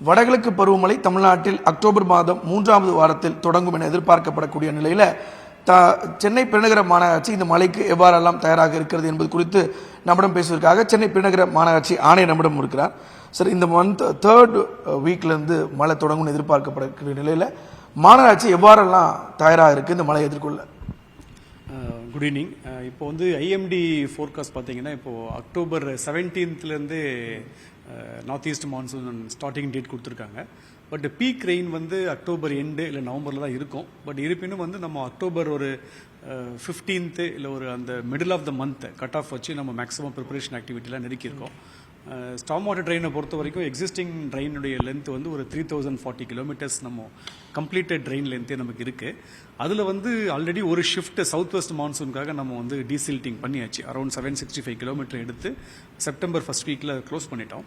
வடகிழக்கு பருவமழை தமிழ்நாட்டில் அக்டோபர் மாதம் 3வது வாரத்தில் தொடங்கும் என எதிர்பார்க்கப்படக்கூடிய நிலையில் சென்னை பெருநகர மாநகராட்சி இந்த மழைக்கு எவ்வாறெல்லாம் தயாராக இருக்கிறது என்பது குறித்து நம்மிடம் பேசுவதற்காக சென்னை பெருநகர மாநகராட்சி ஆணையர் நம்மிடம் இருக்கிறார். சார், இந்த மந்த் 3rd வீக்லேருந்து மழை தொடங்கும்னு எதிர்பார்க்கப்படக்கூடிய நிலையில் மாநகராட்சி எவ்வாறெல்லாம் தயாராக இருக்குது இந்த மழையை எதிர்கொள்ள? Good evening. இப்போ வந்து ஐஎம்டி ஃபோர்காஸ்ட் பார்த்தீங்கன்னா இப்போது அக்டோபர் 17லேருந்து north east monsoon starting date கொடுத்துருக்காங்க. பட் பீக் ரெயின் வந்து அக்டோபர் எண்டு இல்லை நவம்பரில் தான் இருக்கும். பட் இருப்பினும் வந்து நம்ம அக்டோபர் ஒரு 15th இல்லை ஒரு அந்த middle of the month cut off வச்சு நம்ம மேக்ஸிமம் ப்ரிப்பரேஷன் ஆக்டிவிட்டிலாம் நெருக்கியிருக்கோம். ஸ்டார்ம் வாட்டர் ட்ரெயினை பொறுத்த வரைக்கும் எக்ஸிஸ்டிங் ட்ரெயினுடைய லென்த் வந்து ஒரு 3040 கிலோமீட்டர்ஸ் நம்ம கம்ப்ளீட்டட் ட்ரெயின் லென்த்தே நமக்கு இருக்குது. அதில் வந்து ஆல்ரெடி ஒரு ஷிஃப்ட் சவுத் வெஸ்ட் மான்சூனுக்காக நம்ம வந்து டீசில்ட்டிங் பண்ணியாச்சு. அரௌண்ட் 765 கிலோமீட்டர் எடுத்து செப்டம்பர் ஃபர்ஸ்ட் வீக்கில் க்ளோஸ் பண்ணிட்டோம்.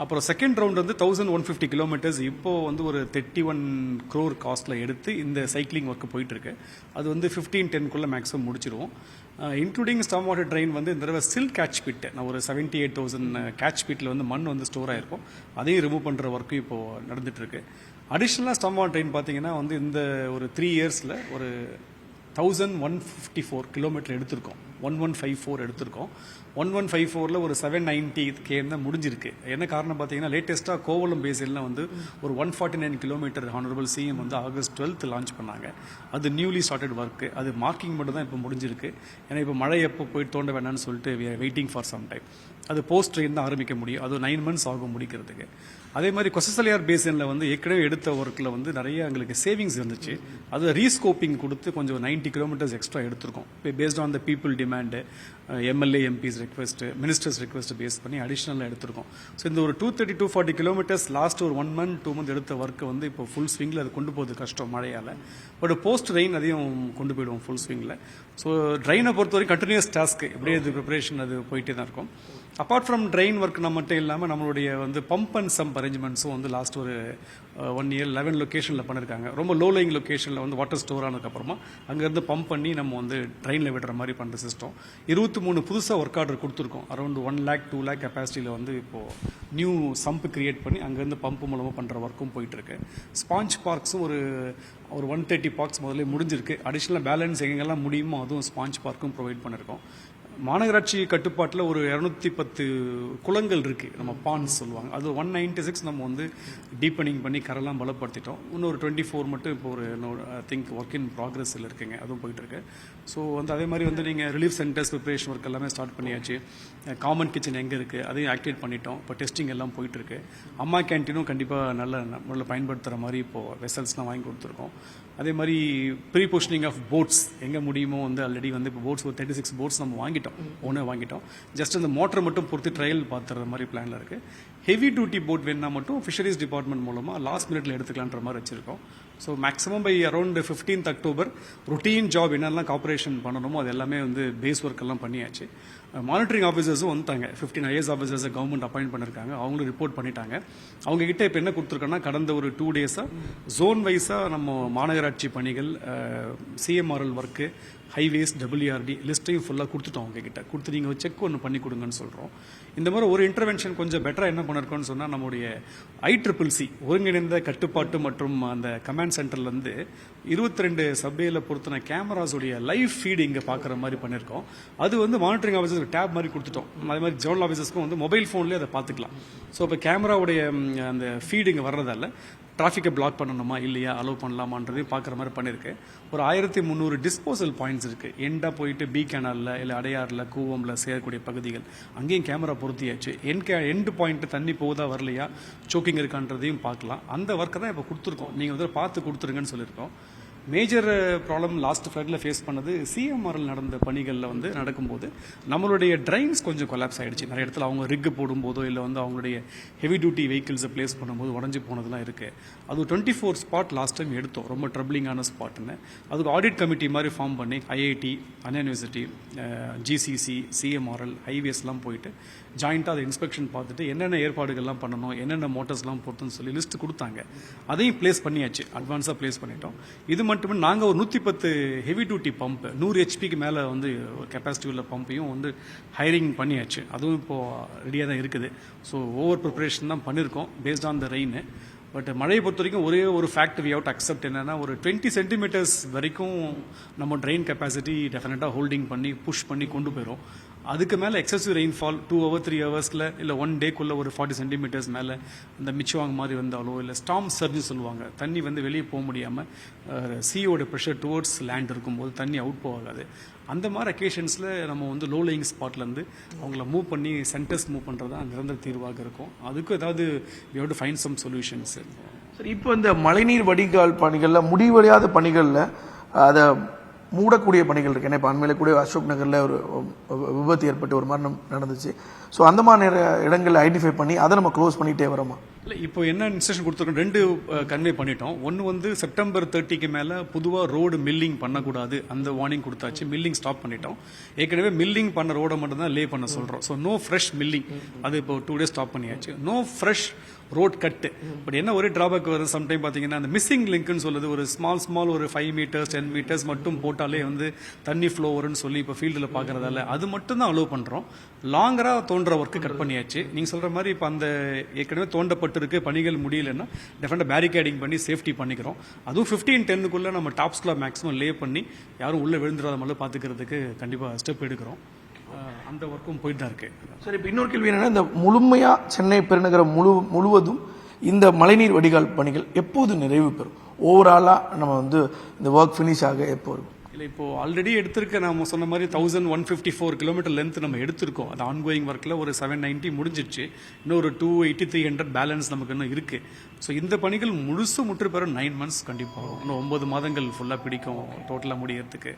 அப்புறம் செகண்ட் ரவுண்ட் வந்து 1150 கிலோமீட்டர்ஸ் இப்போது வந்து ஒரு 31 crore காஸ்ட்டில் எடுத்து இந்த சைக்கிளிங் ஒர்க்கு போயிட்டுருக்கு. அது வந்து 1510 மேக்ஸிமம் முடிச்சிருவோம். இன்க்ளூடிங் ஸ்டார்ம் வாட்டர் ட்ரெயின் வந்து இந்த தடவை சில் கேட்ச் பிட் நான் ஒரு 78,000 கேட்ச் பிட்டில் வந்து மண் வந்து ஸ்டோர் ஆகிருக்கும். அதையும் ரிமூவ் பண்ணுற ஒர்க்கும் இப்போது நடந்துகிட்ருக்கு. அடிஷ்னலாக ஸ்டார்ம் வாட்டர் ட்ரெயின் பார்த்தீங்கன்னா வந்து இந்த ஒரு 3 இயர்ஸில் ஒரு 1154 கிலோமீட்டர் எடுத்திருக்கோம். 1154 எடுத்திருக்கோம். 1154ல் ஒரு 790 km தான் முடிஞ்சிருக்கு. என்ன காரணம் பார்த்தீங்கன்னா லேட்டஸ்ட்டாக கோவளம் பேசினில் வந்து ஒரு 149 கிலோமீட்டர் ஹானரபிள் சிஎம் வந்து August 12th லான்ச் பண்ணாங்க. அது நியூலி ஸ்டார்டட் ஒர்க்கு. அது மார்க்கிங் மட்டும் தான் இப்போ முடிஞ்சிருக்கு. ஏன்னா இப்போ மழை எப்போ போய் தோண்ட வேணாம்னு சொல்லிட்டு we are waiting for some time. அது போஸ்ட் ட்ரெயின் தான் ஆரம்பிக்க முடியும். அது 9 months ஆகும் முடிக்கிறதுக்கு. அதே மாதிரி கொசசலியார் பேசினில் வந்து ஏற்கனவே எடுத்த ஒர்க்கில் வந்து நிறைய எங்களுக்கு சேவிங்ஸ் இருந்துச்சு. அது ரீஸ்கோப்பிங் கொடுத்து கொஞ்சம் 90 கிலோமீட்டர்ஸ் எக்ஸ்ட்ரா எடுத்திருக்கோம். இப்போ based on the people demand, MLA MPs request, ministers request base பண்ணி அடிஷ்னலாக எடுத்திருக்கோம். ஸோ இந்த ஒரு 230-240 கிலோமீட்டர்ஸ் லாஸ்ட் ஒரு 1 month 2 month எடுத்த ஒர்க்கு வந்து இப்போ ஃபுல் ஸ்விங்கில் அது கொண்டு போகுது கஷ்டம் மழையால். பட் போஸ்ட் ரெயின் அதையும் கொண்டு போயிடுவோம் ஃபுல் ஸ்விங்கில். ஸோ ட்ரெயினை பொறுத்தவரைக்கும் கண்டினியூஸ் டாஸ்க்கு எப்படியே அது ப்ரிப்பரேஷன் அது போயிட்டே தான் இருக்கும். அப்பார்ட் ஃப்ரம் ட்ரெயின் ஒர்க் மட்டும் இல்லாமல் நம்மளுடைய வந்து பம்ப் அண்ட் சம்ப் அரேஞ்ச்மெண்ட்ஸும் வந்து லாஸ்ட் ஒரு 1 year 11 லொக்கேஷனில் பண்ணியிருக்காங்க. ரொம்ப லோ லைங் லொக்கேஷனில் வந்து வாட்டர் ஸ்டோர் ஆனதுக்கப்புறமா அங்கேருந்து பம்ப் பண்ணி நம்ம வந்து ட்ரெயினில் விடுற மாதிரி பண்ணுற சிஸ்டம். 23 புதுசாக ஒர்க் ஆர்டர் கொடுத்துருக்கோம். அரௌண்ட் 1 lakh 2 lakh கெப்பாசிட்டியில் வந்து இப்போது நியூ சம்ப் கிரியேட் பண்ணி அங்கேருந்து பம்ப் மூலமாக பண்ணுற ஒர்க்கும் போயிட்டுருக்கு. ஸ்பாஞ்ச் பார்க்ஸும் ஒரு 130 பார்க்ஸ் முதல்ல முடிஞ்சிருக்கு. அடிஷ்னலாக பேலன்ஸ் எங்கெல்லாம் முடியுமோ அதுவும் ஸ்பாஞ்ச் பார்க்கும் ப்ரொவைட் பண்ணியிருக்கோம். மாநகராட்சி கட்டுப்பாட்டில் ஒரு 210 குளங்கள் இருக்குது, நம்ம பான்ஸ் சொல்லுவாங்க. அது 196 நம்ம வந்து டீப்பனிங் பண்ணி கரெல்லாம் பலப்படுத்திட்டோம். இன்னொரு 24 மட்டும் இப்போ ஒரு திங்க் ஒர்க் இன் ப்ராக்ரஸில் இருக்குங்க, அதுவும் போயிட்டுருக்கு. ஸோ வந்து அதே மாதிரி வந்து நீங்கள் ரிலீஃப் சென்டர்ஸ் ப்ரிப்பரேஷன் ஒர்க் எல்லாமே ஸ்டார்ட் பண்ணியாச்சு. காமன் கிச்சன் எங்கே இருக்குது அதையும் ஆக்டிவேட் பண்ணிட்டோம். இப்போ டெஸ்டிங் எல்லாம் போயிட்டுருக்கு. அம்மா கேன்டீனும் கண்டிப்பாக நல்ல பயன்படுத்துகிற மாதிரி இப்போது வெசல்ஸ்லாம் வாங்கி கொடுத்துருக்கோம். அதே மாதிரி ப்ரீ பொசிஷனிங் ஆஃப் போட்ஸ் எங்கே முடியுமோ வந்து ஆல்ரெடி வந்து இப்போ போட்ஸ் ஒரு 36 போட்ஸ் நம்ம வாங்கிட்டோம். ஜஸ்ட் அந்த மோட்டரை மட்டும் பொறுத்து ட்ரையல் பார்த்துற மாதிரி பிளானில் இருக்குது. ஹெவி டியூட்டி போட் வேணா மட்டும் ஃபிஷரிஸ் டிபார்ட்மெண்ட் மூலமாக லாஸ்ட் மினிட்ல எடுத்துக்கலான்ற மாதிரி வச்சிருக்கோம். So maximum by around 15th October routine job என்னெல்லாம் கார்பரேஷன் பண்ணணுமோ அது எல்லாமே வந்து பேஸ் ஒர்க் எல்லாம் பண்ணியாச்சு. மானிட்டரிங் ஆஃபீஸர்ஸும் வந்துட்டாங்க. 15 IAS ஆஃபீஸர்ஸை கவர்மெண்ட் அப்பாயிண்ட் பண்ணியிருக்காங்க. அவங்களும் ரிப்போர்ட் பண்ணிட்டாங்க. அவங்க கிட்ட இப்போ என்ன கொடுத்துருக்கோன்னா கடந்த ஒரு 2 days ஜோன் வைஸாக நம்ம மாநகராட்சி பணிகள், CMRL ஒர்க்கு, ஹைவேஸ், WRD லிஸ்ட்டையும் ஃபுல்லாக கொடுத்துட்டோம். அவங்ககிட்ட கொடுத்து நீங்கள் செக் ஒன்று பண்ணி கொடுங்கன்னு சொல்கிறோம். இந்த மாதிரி ஒரு இன்டர்வென்ஷன் கொஞ்சம் பெட்டராக என்ன பண்ணிருக்கோன்னு சொன்னால் நம்முடைய ICCC ஒருங்கிணைந்த கட்டுப்பாட்டு மற்றும் அந்த கமாண்ட் சென்டர்லேருந்து 22 சப்வேல பொறுத்தன கேமராஸுடைய லைவ் ஃபீடு இங்கே பார்க்குற மாதிரி பண்ணியிருக்கோம். அது வந்து மானிட்டரிங் ஆஃபீஸருக்கு டேப் மாதிரி கொடுத்துட்டோம். அதே மாதிரி ஜோனல் ஆஃபீஸர்ஸ்க்கும் வந்து மொபைல் ஃபோன்லேயே அதை பார்த்துக்கலாம். ஸோ இப்போ கேமராவுடைய அந்த ஃபீடு இங்கே வர்றதால டிராஃபிக்கை பிளாக் பண்ணணுமா இல்லையா, அலோவ் பண்ணலாமான்றதையும் பார்க்குற மாதிரி பண்ணியிருக்கு. ஒரு 1300 டிஸ்போசல் பாயிண்ட்ஸ் இருக்குது. எண்டாக போயிட்டு பி கேனாலில் இல்லை அடையாறில் கூவமில் சேரக்கூடிய பகுதிகள் அங்கேயும் கேமரா பொருத்தியாச்சு. எண்டு பாயிண்ட் தண்ணி போகுதா வரலையா, சோக்கிங் இருக்கான்றதையும் பார்க்கலாம். அந்த ஒர்க்கை தான் இப்போ கொடுத்துருக்கோம். நீங்கள் வந்து பார்த்து கொடுத்துருங்கன்னு சொல்லியிருக்கோம். மேஜர் ப்ராப்ளம் லாஸ்ட் ஃப்ளட்டில் ஃபேஸ் பண்ணது CMRL நடந்த பணிகளில் வந்து நடக்கும்போது நம்மளுடைய ட்ரைன்ஸ் கொஞ்சம் கொலாப்ஸ் ஆகிடுச்சு. நிறைய இடத்துல அவங்க ரிக்கு போடும்போதோ இல்லை வந்து அவங்களுடைய ஹெவி டியூட்டி வெஹிக்கிள்ஸை பிளேஸ் பண்ணும்போது உடஞ்சி போனதெல்லாம் இருக்குது. அது 24 ஸ்பாட் லாஸ்ட் டைம் எடுத்தோம், ரொம்ப ட்ரபிளிங்கான ஸ்பாட்டுன்னு. அதுக்கு ஆடிட் கமிட்டி மாதிரி ஃபார்ம் பண்ணி IIT, அண்ணா யூனிவர்சிட்டி, GCC, CMRL, ஹைவேஸ்லாம் போயிட்டு ஜாயிண்ட்டாக அதை இன்ஸ்பெக்ஷன் பார்த்துட்டு என்னென்ன ஏற்பாடுகள்லாம் பண்ணணும், என்னென்ன மோட்டர்ஸ்லாம் பொறுத்துன்னு சொல்லி லிஸ்ட் கொடுத்தாங்க. அதையும் பிளேஸ் பண்ணியாச்சு, அட்வான்ஸாக பிளேஸ் பண்ணிட்டோம். இது மட்டுமே நாங்கள் ஒரு 110 ஹெவி டியூட்டி பம்ப் 100 ஹெச்பிக்கு மேலே வந்து கெப்பாசிட்டி உள்ள பம்பையும் வந்து ஹைரிங் பண்ணியாச்சு. அதுவும் இப்போது ரெடியாக தான் இருக்குது. ஸோ ஓவர் ப்ரிப்பரேஷன் தான் பண்ணியிருக்கோம் paste on the rain. But மழையை பொறுத்த வரைக்கும் ஒரே ஒரு ஃபேக்ட் வி அவுட் அக்செப்ட் என்னன்னா, ஒரு 20 சென்டிமீட்டர்ஸ் வரைக்கும் நம்ம ட்ரெயின் கெப்பாசிட்டி டெஃபினட்டாக ஹோல்டிங் பண்ணி புஷ் பண்ணி கொண்டு போயிடும். அதுக்கு மேலே எக்ஸசிவ் ரெயின்ஃபால் 2 hours 3 ஹவர்ஸில் இல்லை 1 டேக்குள்ளே ஒரு 40 சென்டிமீட்டர்ஸ் மேலே இந்த மிச்சுவாங் மாதிரி வந்தாலோ இல்லை ஸ்டாம் சர்ஜ் சொல்லுவாங்க, தண்ணி வந்து வெளியே போக முடியாமல் சீயோட ப்ரெஷர் டுவர்ட்ஸ் லேண்ட் இருக்கும்போது தண்ணி அவுட் போகாது. அந்த மாதிரி அக்கேஷன்ஸில் நம்ம வந்து லோ லேயிங் ஸ்பாட்லேருந்து அவங்கள மூவ் பண்ணி சென்டர்ஸ் மூவ் பண்ணுறது தான் நிரந்தர தீர்வாக இருக்கும். அதுக்கும் ஏதாவது we have to find some solutions. சரி, இப்போ இந்த மழைநீர் வடிகால் பணிகளில் முடிவடையாத பணிகளில் அதை மூடக்கூடிய பணிகள் இருக்கு. ஏன்னா இப்போ அண்மையில் கூட அசோக் நகரில் ஒரு விபத்து ஏற்பட்டு ஒரு மரணம் நடந்துச்சு. ஸோ அந்த மாதிரி இடங்களை ஐடென்டிஃபை பண்ணி அதை நம்ம க்ளோஸ் பண்ணிகிட்டே வரோமா? இல்லை, இப்போ என்ன இன்ஸ்ட்ரக்ஷன் கொடுத்துருக்கோம், 2 கன்வே பண்ணிட்டோம். ஒன்று வந்து செப்டம்பர் 30க்கு மேலே பொதுவாக ரோடு மில்லிங் பண்ணக்கூடாது, அந்த வார்னிங் கொடுத்தாச்சு. மில்லிங் ஸ்டாப் பண்ணிட்டோம். ஏற்கனவே மில்லிங் பண்ண ரோடை மட்டும் தான் லே பண்ண சொல்கிறோம். ஸோ நோ ஃப்ரெஷ் மில்லிங், அது இப்போ 2 days ஸ்டாப் பண்ணியாச்சு. No fresh road cut. But என்ன ஒரு டிராபேக் வருது, சம்டைம் பார்த்தீங்கன்னா அந்த மிஸ்ஸிங் லிங்க்னு சொல்லுது, ஒரு ஸ்மால் ஒரு 5 meters 10 meters மட்டும் போட்டாலே வந்து தண்ணி ஃப்ளோ வரும்னு சொல்லி இப்போ ஃபீல்டில் பார்க்குறதால அது மட்டும் தான் அலோவ் பண்ணுறோம். லாங்கராக தோன்ற ஒர்க்கு கட் பண்ணியாச்சு. நீங்கள் சொல்கிற மாதிரி இப்போ அந்த ஏற்கனவே தோண்டப்பட்டிருக்கு, பணிகள் முடியலன்னா டெஃபினட்டாக பேரிகேடிங் பண்ணி சேஃப்டி பண்ணிக்கிறோம். அதுவும் 15-10க்குள்ளே நம்ம டாப் ஸ்லாப் மேக்ஸிமம் லே பண்ணி யாரும் உள்ளே விழுந்துடாத மாதிரி பார்த்துக்கிறதுக்கு கண்டிப்பாக ஸ்டெப் எடுக்கிறோம். அந்த ஒர்க்கும் போயிட்டு தான் இருக்கு. சரி, இப்போ இன்னொரு கேள்வி என்னன்னா, இந்த முழுமையாக சென்னை பெருநகரம் முழுவதும் இந்த மழைநீர் வடிகால் பணிகள் எப்போது நிறைவு பெறும்? ஓவராலாக நம்ம வந்து இந்த ஒர்க் ஃபினிஷ் ஆக எப்போ இருக்கும்? இல்லை, இப்போ ஆல்ரெடி எடுத்திருக்க நம்ம சொன்ன மாதிரி 1154 கிலோமீட்டர் லென்த் நம்ம எடுத்திருக்கோம். அது ஆன்கோயிங் ஒர்க்கில் ஒரு 790 முடிஞ்சிருச்சு. இன்னும் ஒரு 280-300 பேலன்ஸ் நமக்கு இன்னும் இருக்கு. ஸோ இந்த பணிகள் முற்று பெற 9 months கண்டிப்பாக, இன்னும் 9 மாதங்கள் ஃபுல்லாக பிடிக்கும் டோட்டலாக முடியறதுக்கு.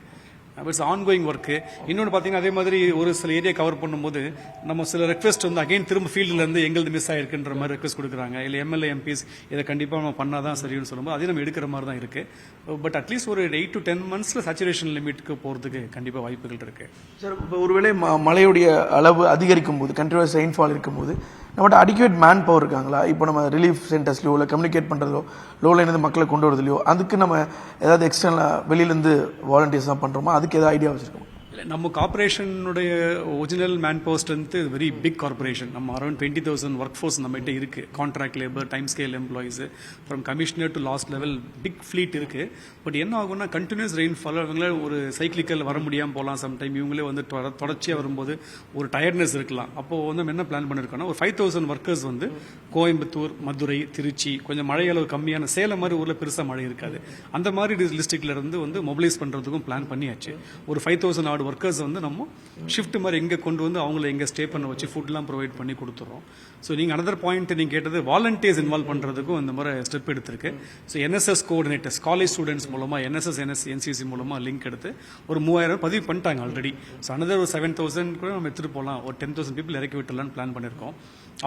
It's ongoing work. இன்னொன்று பார்த்தீங்கன்னா, அதே மாதிரி ஒரு சில ஏரியா கவர் பண்ணும்போது நம்ம சில ரெக்வெஸ்ட் வந்து அகைன் திரும்ப ஃபீல்டுலேருந்து எங்களுக்கு மிஸ் ஆயிருக்குன்ற மாதிரி ரெக்வெஸ்ட் கொடுக்குறாங்க. இல்லை எம்எல்ஏ எம்பிஸ் இதை கண்டிப்பாக நம்ம பண்ணால் தான் சரின்னு சொல்லும்போது அதையும் நம்ம எடுக்கிற மாதிரி தான் இருக்குது. பட் அட்லீஸ்ட் ஒரு 8 to 10 months சேச்சுரேஷன் லிமிட்டுக்கு போகிறதுக்கு கண்டிப்பாக வாய்ப்புகள் இருக்குது. சார், இப்போ ஒருவேளை மழையுடைய அளவு அதிகரிக்கும் போது, கண்டினியூஸ் ரெயின்ஃபால் இருக்கும்போது நம்மகிட்ட அடிக்குவேட் மேன் பவர் இருக்காங்களா? இப்போ நம்ம ரிலீஃப் சென்டர்ஸ்லையோ இல்லை கம்யூனிகேட் பண்ணுறதோ லோலேருந்து மக்களை கொண்டு வரதுலையோ அதுக்கு நம்ம ஏதாவது எக்ஸ்டர்னலாக வெளியிலேருந்து வாலண்டியர்ஸ் தான் பண்ணுறோமா? அதுக்கு ஏதாவது ஐடியா வச்சுருக்கோம்? இல்லை, நம்ம கார்பரேஷனுடைய original man power strength very big corporation. நம்ம அரௌண்ட் 20,000 ஒர்க் ஃபோர்ஸ் நம்மகிட்ட இருக்குது. Contract labour, time scale employees, from commissioner to last level big fleet இருக்குது. பட் என்ன ஆகும்னா, கண்டினியூஸ் ரெயின்ஃபால் அவங்களே ஒரு சைக்கிளிக்கல் வர முடியாமல் போகலாம். சம்டைம் இவங்களே வந்து தொடர்ச்சியாக வரும்போது ஒரு டயர்ட்னஸ் இருக்கலாம். அப்போது வந்து நம்ம என்ன பிளான் பண்ணியிருக்கோம்னா, ஒரு 5,000 ஒர்க்கர்ஸ் வந்து கோயம்புத்தூர், மதுரை, திருச்சி, கொஞ்சம் மழை அளவு கம்மியான சேலம் மாதிரி ஊரில் பெருசாக மழை இருக்காது, அந்த மாதிரி டிஸ்ட்ரிக்ட்ல இருந்து வந்து மொபிலைஸ் பண்ணுறதுக்கும் பிளான் பண்ணியாச்சு. ஒரு 5,000 odd ஒர்க்கர்ஸ் வந்து நம்ம ஷிஃப்ட் மாதிரி எங்கே கொண்டு வந்து அவங்கள எங்கே ஸ்டே பண்ண வச்சு ஃபுட்லாம் ப்ரொவைட் பண்ணி கொடுத்துறோம். ஸோ நீங்கள் அனதர் பாயிண்ட் நீங்கள் கேட்டது, வாலண்டியர்ஸ் இன்வால்வ் பண்ணுறதுக்கும் இந்த மாதிரி ஸ்டெப் எடுத்திருக்கு. So NSS coordinators, college students மூலமாக என்எஸ்எஸ் என்சிசி மூலமாக லிங்க் எடுத்து ஒரு 3000 பதிவு பண்ணிட்டாங்க ஆல்ரெடி. ஸோ அனதர் ஒரு 7,000 கூட நம்ம எடுத்துகிட்டு போகலாம். ஒரு 10,000 பீப்புள் இறக்கி விட்டுலான்னு பிளான் பண்ணியிருக்கோம்.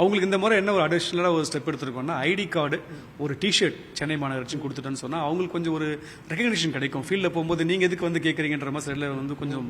அவங்களுக்கு இந்த மாதிரி என்ன ஒரு அடிஷ்னலாக ஒரு ஸ்டெப் எடுத்திருக்கோம்னா, ஐடி கார்டு, ஒரு டிஷர்ட் சென்னை மாநகராட்சி கொடுத்துட்டேன்னு சொன்னால் அவங்களுக்கு கொஞ்சம் ஒரு ரெகக்னிஷன் கிடைக்கும். ஃபீல்டில் போகும்போது நீங்கள் எதுக்கு வந்து கேட்குறீங்கன்ற மாதிரி சைடில் வந்து கொஞ்சம்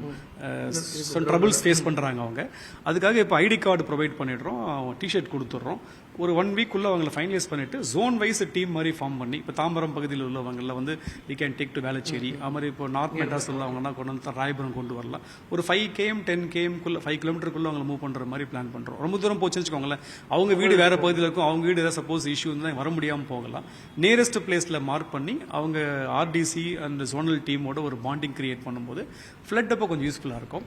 ட்ரபிள்ஸ் ஃபேஸ் பண்ணுறாங்க அவங்க. அதுக்காக இப்போ ஐடி கார்டு ப்ரொவைட் பண்ணிடுறோம், டிஷர்ட் கொடுத்துட்றோம். ஒரு 1 week அவங்களை ஃபைனலைஸ் பண்ணிட்டு ஜோன் வைஸ் டீம் மாதிரி ஃபார்ம் பண்ணி, இப்போ தாம்பரம் பகுதியில் உள்ளவங்களில் வந்து we can take to Velachery, அது மாதிரி இப்போ நார்த் மெட்ராஸ் உள்ளவங்கன்னா கொண்டு வந்து ராயபுரம் கொண்டு வரலாம். ஒரு 5 km 10 km 5 kilometerக்குள்ள அவங்களை மூவ் பண்ணுற மாதிரி பிளான் பண்ணுறோம். ரொம்ப தூரம் போச்சுன்னு வச்சுக்கோங்களேன், அவங்க வீடு வேற பகுதியில் இருக்கும், அவங்க வீடு ஏதாவது சப்போஸ் இஷ்யூ இருந்தால் வர முடியாமல் போகலாம். நியரஸ்ட் பிளேஸில் மார்க் பண்ணி அவங்க ஆர்டிசி அண்ட் ஜோனல் டீமோட ஒரு பாண்டிங் கிரியேட் பண்ணும்போது ஃப்ளட் அப்போ கொஞ்சம் யூஸ்ஃபுல்லாக இருக்கும்.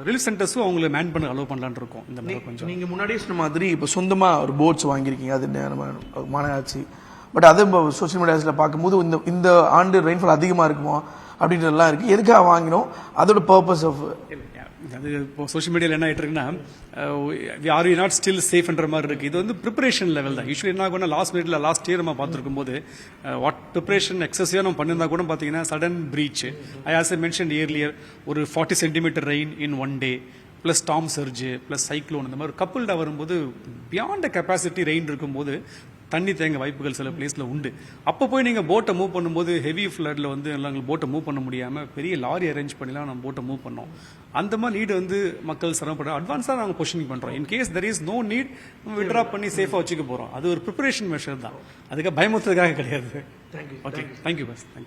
ரிலீஃப் சென்டர்ஸும் அவங்களை மேன் பண்ண அலோவ் பண்ணலான்னு இருக்கோம். இந்த மாதிரி கொஞ்சம் நீங்கள் முன்னாடியே சொன்ன மாதிரி இப்போ சொந்தமாக ஒரு போட்ஸ் வாங்கியிருக்கீங்க, அது நம்ம மாநகராட்சி. பட் அதை சோஷியல் மீடியாஸில் பார்க்கும்போது இந்த ஆண்டு ரெயின்ஃபால் அதிகமாக இருக்குமோ அப்படின்றதெல்லாம் இருக்குது. எதுக்காக வாங்கினோம், அதோட பர்பஸ் ஆஃப் அது இப்போ சோஷியல் மீடியாவில் என்ன ஆகிட்டு இருக்குன்னா, ஆர் யூ நாட் ஸ்டில் சேஃப்ன்ற மாதிரி இருக்குது. இது வந்து ப்ரிப்பரேஷன் லெவல் தான். யூஸ்வலி என்ன ஆகும்னா, லாஸ்ட் இயர் நம்ம பார்த்துருக்கும் போது வாட் ப்ரிப்பரேஷன் எக்ஸசிவாக நம்ம பண்ணியிருந்தா கூட பார்த்தீங்கன்னா sudden breach. I as I mention earlier, ஒரு 40 centimeter ரெயின் இன் 1 day plus storm surge plus cyclone, இந்த மாதிரி கப்புல்டாக வரும்போது பியாண்ட் கெப்பாசிட்டி ரெயின் இருக்கும்போது தண்ணி தேங்க வாய்ப்புகள் சில பிளேஸில் உண்டு. அப்போ போய் நீங்கள் போட்டை மூவ் பண்ணும்போது ஹெவி ஃப்ளட்டில் வந்து எல்லாம் போட்டை மூவ் பண்ண முடியாமல் பெரிய லாரி அரேஞ்ச் பண்ணிலாம் நம்ம போட்டை மூவ் பண்ணோம். அந்த மாதிரி நீடு வந்து மக்கள் சிரமப்பட அட்வான்ஸாக நாங்கள் பொசிஷனிங் பண்ணுறோம். In case there is no need withdraw பண்ணி சேஃபாக வச்சுக்க போகிறோம். அது ஒரு ப்ரிப்பரேஷன் மெஷர் தான், அதுக்காக பயமுறுத்துறதுக்காக கிடையாது. Okay, thank you bus, thank you.